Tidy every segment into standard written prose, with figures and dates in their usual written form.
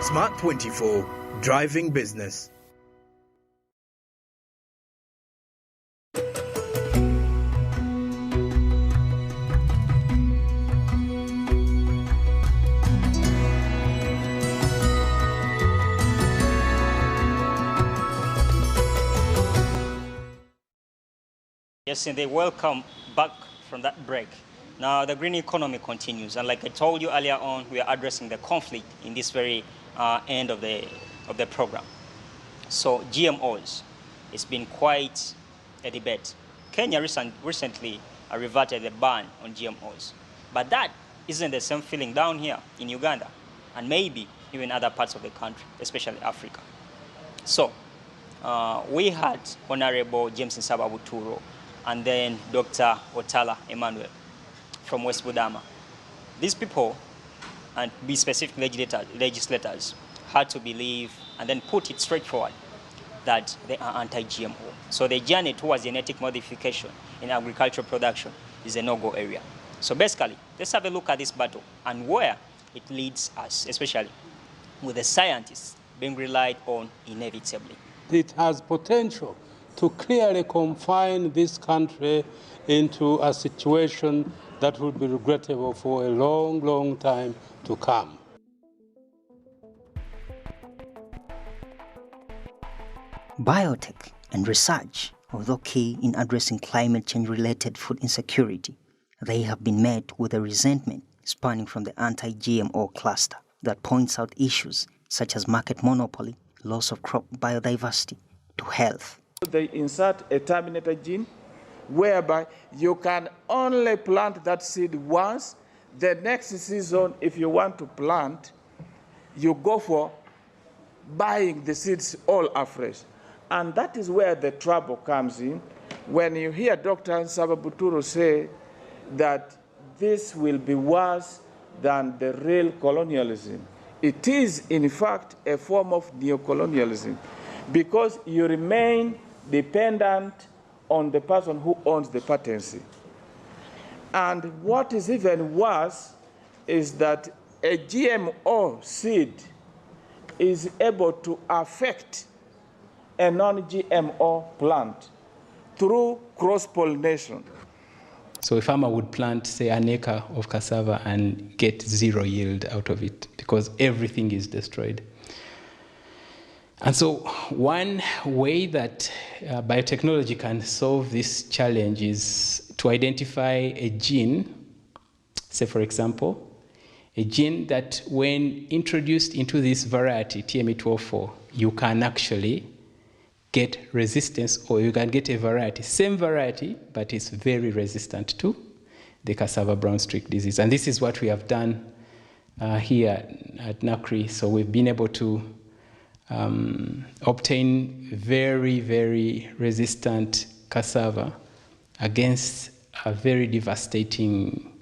Smart 24, driving business. Yes, indeed. Welcome back from that break. Now, the green economy continues, and like I told you earlier on, we are addressing the conflict in this very end of the program. So, GMOs, it's been quite a debate. Kenya recently reverted the ban on GMOs, but that isn't the same feeling down here in Uganda, and maybe even other parts of the country, especially Africa. So, we had Honorable James Nsababuturo and then Dr. Otala Emmanuel from West Budama. These people, and be specific legislators, had to believe and then put it straightforward that they are anti-GMO. So the journey towards genetic modification in agricultural production is a no-go area. So basically, let's have a look at this battle and where it leads us, especially with the scientists being relied on inevitably. It has potential to clearly confine this country into a situation that will be regrettable for a long, long time to come. Biotech and research, although key in addressing climate change-related food insecurity, they have been met with a resentment spanning from the anti-GMO cluster that points out issues such as market monopoly, loss of crop biodiversity, to health. They insert a terminator gene whereby you can only plant that seed once. The next season, if you want to plant, you go for buying the seeds all afresh. And that is where the trouble comes in. When you hear Dr. Nsababuturo say that this will be worse than the real colonialism, it is, in fact, a form of neocolonialism because you remain dependent on the person who owns the patency. And what is even worse is that a GMO seed is able to affect a non-GMO plant through cross-pollination. So a farmer would plant, say, an acre of cassava and get zero yield out of it because everything is destroyed. And so one way that biotechnology can solve this challenge is to identify a gene, say for example, a gene that when introduced into this variety, TME204, you can actually get resistance or you can get a variety, same variety, but it's very resistant to the cassava brown streak disease. And this is what we have done here at NACRI. So we've been able to obtain very, very resistant cassava against a very devastating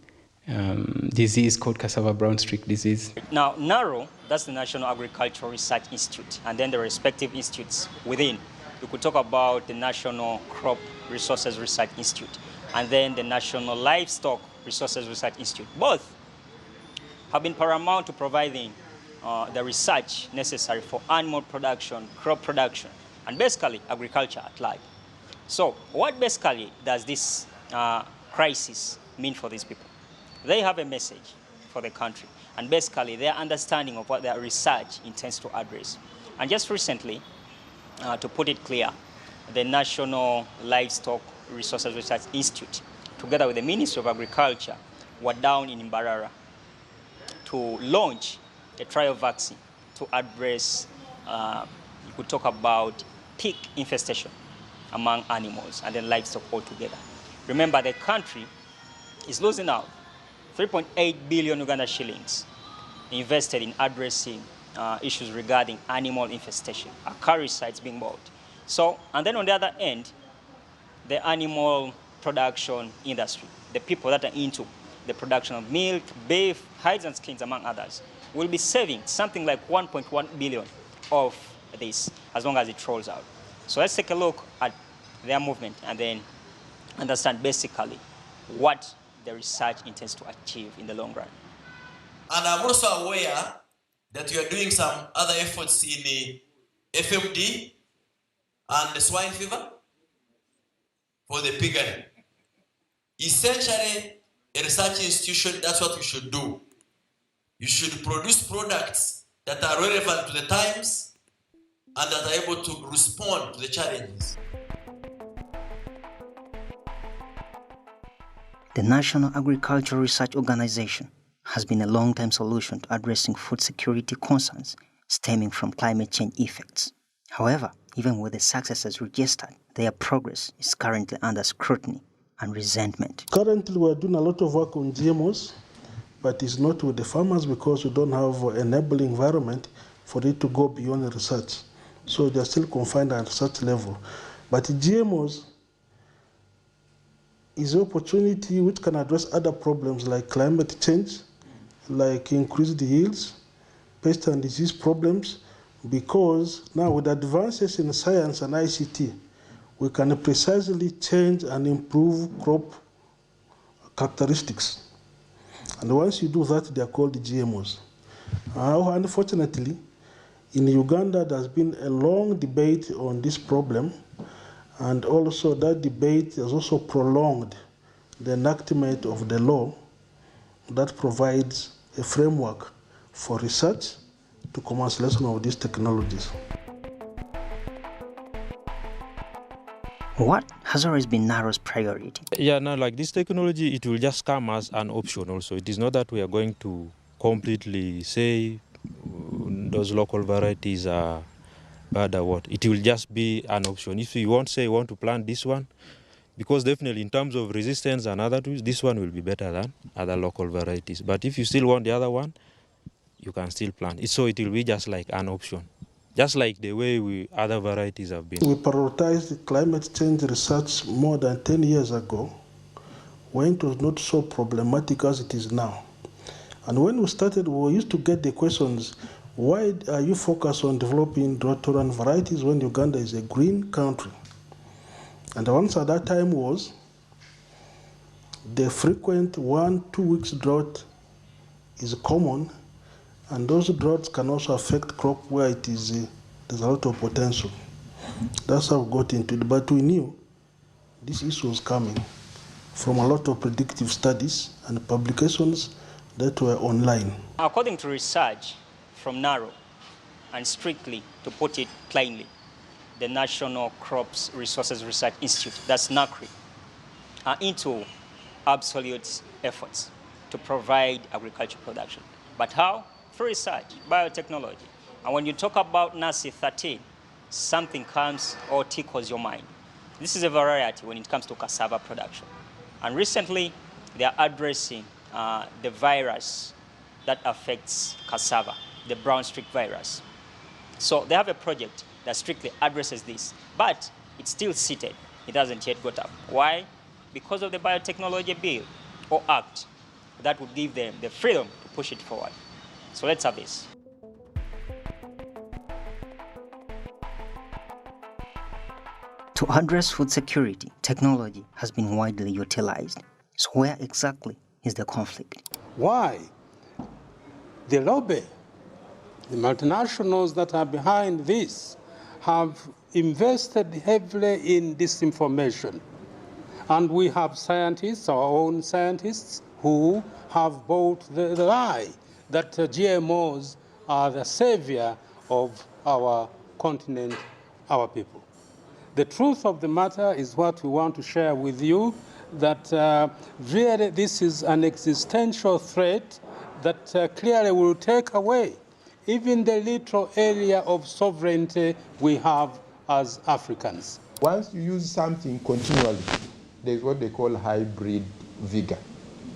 disease called cassava brown streak disease. Now, NARO, that's the National Agricultural Research Institute, and then the respective institutes within. We could talk about the National Crop Resources Research Institute, and then the National Livestock Resources Research Institute. Both have been paramount to providing the research necessary for animal production, crop production, and basically agriculture at large. So what basically does this crisis mean for these people? They have a message for the country, and basically their understanding of what their research intends to address. And just recently, to put it clear, the National Livestock Resources Research Institute, together with the Ministry of Agriculture, were down in Mbarara to launch a trial vaccine to address, you could talk about tick infestation among animals and then livestock altogether. Remember, the country is losing out 3.8 billion Uganda shillings invested in addressing issues regarding animal infestation, acaricides being bought. So, and then on the other end, the animal production industry, the people that are into the production of milk, beef, hides and skins, among others, will be saving something like 1.1 billion of this as long as it rolls out. So let's take a look at their movement and then understand basically what the research intends to achieve in the long run. And I'm also aware that we are doing some other efforts in FMD and the swine fever for the piggery. Essentially, a research institution, that's what we should do. You should produce products that are relevant to the times and that are able to respond to the challenges. The National Agricultural Research Organization has been a long-time solution to addressing food security concerns stemming from climate change effects. However, even with the successes registered, their progress is currently under scrutiny and resentment. Currently, we're doing a lot of work on GMOs, but it's not with the farmers because we don't have an enabling environment for it to go beyond the research. So they're still confined at research level. But GMOs is an opportunity which can address other problems like climate change, like increased yields, pest and disease problems, because now with advances in science and ICT, we can precisely change and improve crop characteristics. And once you do that, they are called GMOs. Unfortunately, in Uganda, there's been a long debate on this problem, and also that debate has also prolonged the enactment of the law that provides a framework for research to commercialization of these technologies. What has always been NARO's priority? Yeah, no, like this technology, it will just come as an option also. It is not that we are going to completely say those local varieties are bad or what. It will just be an option. If you want, say, you want to plant this one, because definitely in terms of resistance and other tools, this one will be better than other local varieties. But if you still want the other one, you can still plant it. So it will be just like an option, just like the way other varieties have been. We prioritized climate change research more than 10 years ago, when it was not so problematic as it is now. And when we started, we used to get the questions, why are you focused on developing drought-tolerant varieties when Uganda is a green country? And the answer at that time was, the frequent 1-2 weeks drought is common, and those droughts can also affect crop where it is there's a lot of potential. That's how we got into it. But we knew this issue was coming from a lot of predictive studies and publications that were online. According to research from NARO, and strictly to put it plainly, the National Crops Resources Research Institute, that's NACRI, are into absolute efforts to provide agricultural production. But how? Through research, biotechnology. And when you talk about NACI 13, something comes or tickles your mind. This is a variety when it comes to cassava production. And recently, they are addressing the virus that affects cassava, the brown streak virus. So they have a project that strictly addresses this, but it's still seated. It hasn't yet got up. Why? Because of the biotechnology bill or act that would give them the freedom to push it forward. So let's have this. To address food security, technology has been widely utilized. So where exactly is the conflict? Why? The lobby, the multinationals that are behind this, have invested heavily in disinformation. And we have scientists, our own scientists, who have bought the lie that GMOs are the savior of our continent, our people. The truth of the matter is what we want to share with you, that really this is an existential threat that clearly will take away even the little area of sovereignty we have as Africans. Once you use something continually, there's what they call hybrid vigor.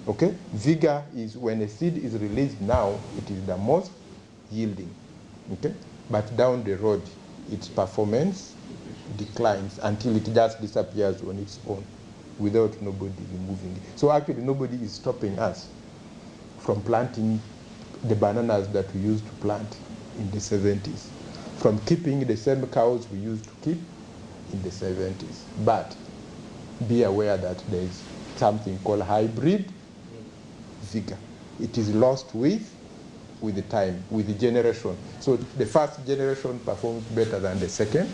Okay? Vigor is when a seed is released now, it is the most yielding. Okay? But down the road, its performance declines until it just disappears on its own without nobody removing it. So actually nobody is stopping us from planting the bananas that we used to plant in the 70s, from keeping the same cows we used to keep in the 70s. But be aware that there is something called hybrid vigor. It is lost with with the time, with the generation. So the first generation performs better than the second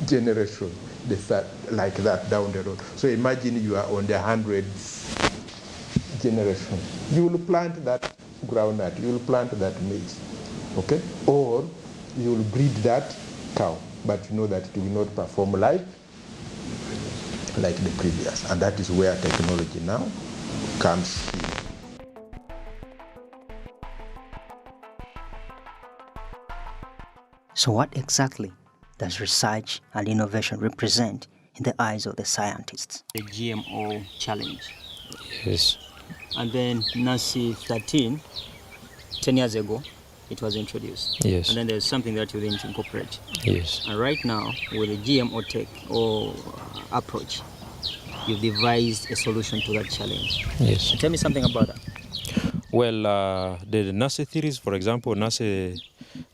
generation, the third, like that down the road. So imagine you are on the 100th generation. You will plant that groundnut, you will plant that maize, okay? Or you will breed that cow, but you know that it will not perform like the previous. And that is where technology now comes in. So what exactly does research and innovation represent in the eyes of the scientists? The GMO challenge. Yes. And then NACI 13, 10 years ago, it was introduced. Yes. And then there's something that you didn't incorporate. Yes. And right now, with the GMO tech or approach, you've devised a solution to that challenge. Yes. Tell me something about that. Well, the NACI theories, for example, NACI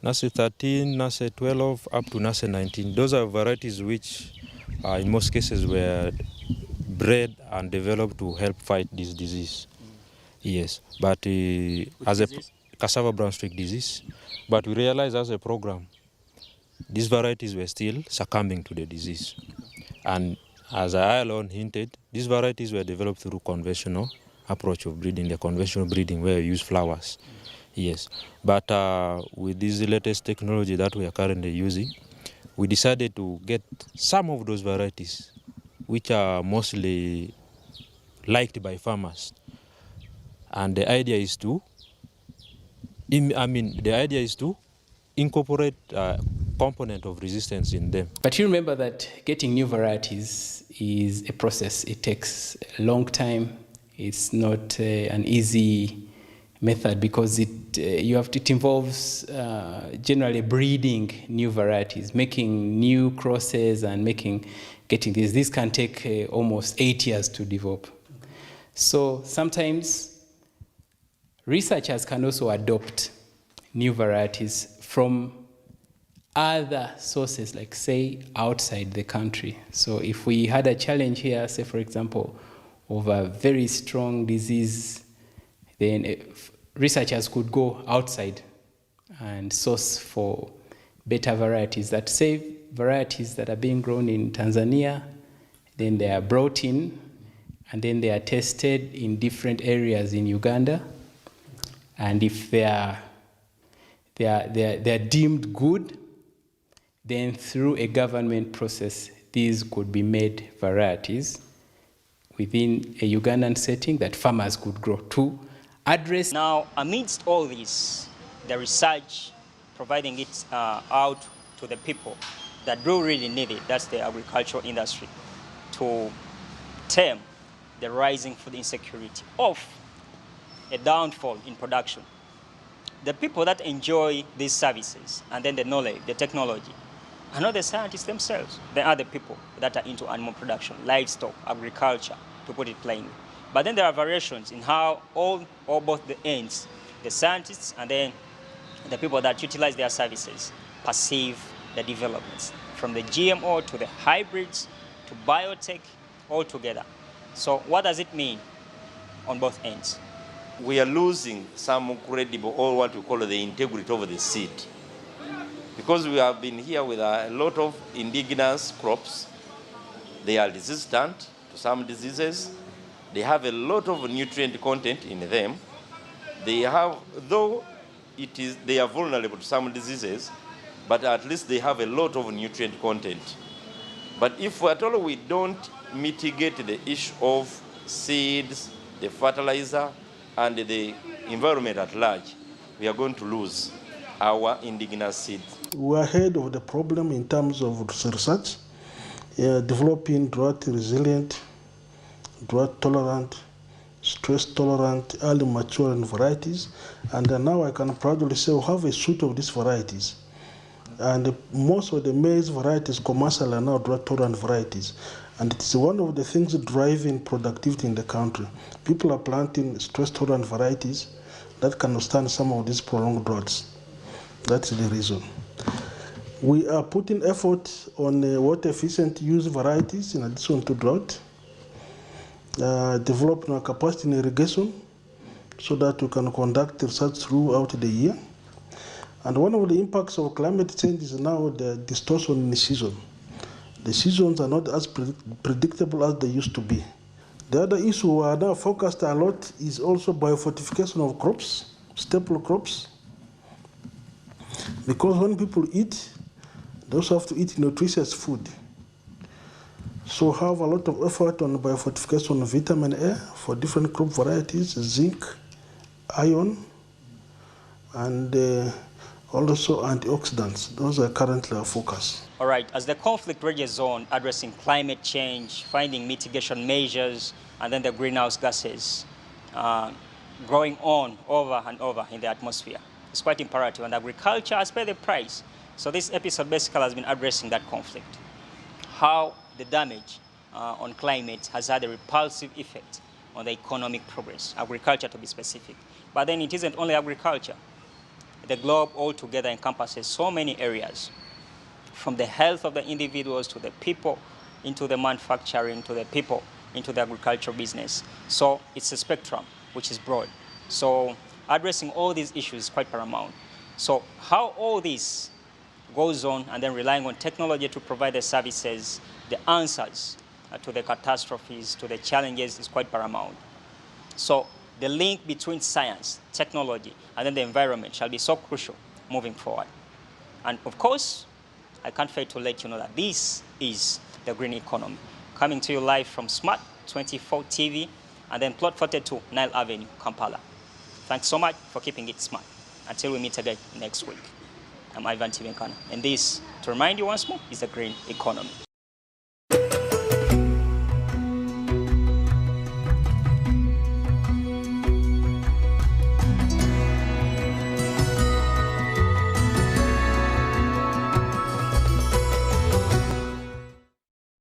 13, NACI 12, up to NACI 19, those are varieties which in most cases were bred and developed to help fight this disease. Yes, but as a cassava brown streak disease, but we realized as a program, these varieties were still succumbing to the disease. And as I alone hinted, these varieties were developed through conventional approach of breeding, the conventional breeding where you use flowers. Yes, but with this latest technology that we are currently using, we decided to get some of those varieties which are mostly liked by farmers. And the idea is to, incorporate a component of resistance in them. But you remember that getting new varieties is a process. It takes a long time. It's not an easy method because it involves generally breeding new varieties, making new crosses and getting this. This can take almost 8 years to develop. So sometimes researchers can also adopt new varieties from other sources, like say outside the country. So if we had a challenge here, say for example, of a very strong disease, then researchers could go outside and source for better varieties that say varieties that are being grown in Tanzania, then they are brought in and then they are tested in different areas in Uganda. And if they are deemed good, then through a government process, these could be made varieties within a Ugandan setting that farmers could grow to address. Now, amidst all this, the research, providing it out to the people that do really need it, that's the agricultural industry, to tame the rising food insecurity of a downfall in production. The people that enjoy these services and then the knowledge, the technology, are not the scientists themselves. They are the people that are into animal production, livestock, agriculture, to put it plainly. But then there are variations in how all or both the ends, the scientists and then the people that utilize their services, perceive the developments, from the GMO to the hybrids to biotech, all together. So what does it mean on both ends? We are losing some credible, or what we call the integrity of the seed. Because we have been here with a lot of indigenous crops, they are resistant to some diseases. They have a lot of nutrient content in them. They have, though they are vulnerable to some diseases, but at least they have a lot of nutrient content. But if at all we don't mitigate the issue of seeds, the fertilizer, and the environment at large, we are going to lose our indigenous seeds. We are ahead of the problem in terms of research, developing drought-resilient, drought-tolerant, stress-tolerant, early maturing varieties. And now I can proudly say we have a suite of these varieties. And most of the maize varieties commercial are now drought-tolerant varieties. And it is one of the things driving productivity in the country. People are planting stress-tolerant varieties that can withstand some of these prolonged droughts. That's the reason. We are putting effort on water-efficient use varieties in addition to drought, developing our capacity in irrigation so that we can conduct research throughout the year. And one of the impacts of climate change is now the distortion in the season. The seasons are not as predictable as they used to be. The other issue we are now focused a lot is also biofortification of crops, staple crops. Because when people eat, they also have to eat nutritious food. So have a lot of effort on biofortification of vitamin A for different crop varieties, zinc, iron, and also antioxidants. Those are currently our focus. All right, as the conflict rages on, addressing climate change, finding mitigation measures, and then the greenhouse gases growing on over and over in the atmosphere. It's quite imperative, and agriculture has paid the price. So this episode basically has been addressing that conflict. How the damage on climate has had a repulsive effect on the economic progress, agriculture to be specific. But then it isn't only agriculture. The globe altogether encompasses so many areas, from the health of the individuals to the people, into the manufacturing, to the people, into the agricultural business. So it's a spectrum which is broad. So addressing all these issues is quite paramount. So how all this goes on, and then relying on technology to provide the services, the answers to the catastrophes, to the challenges is quite paramount. So the link between science, technology, and then the environment shall be so crucial moving forward. And of course, I can't fail to let you know that this is the Green Economy, coming to you live from Smart 24 TV and then Plot 42, Nile Avenue, Kampala. Thanks so much for keeping it smart. Until we meet again next week. I'm Ivan Tivenkana, and this, to remind you once more, is the Green Economy.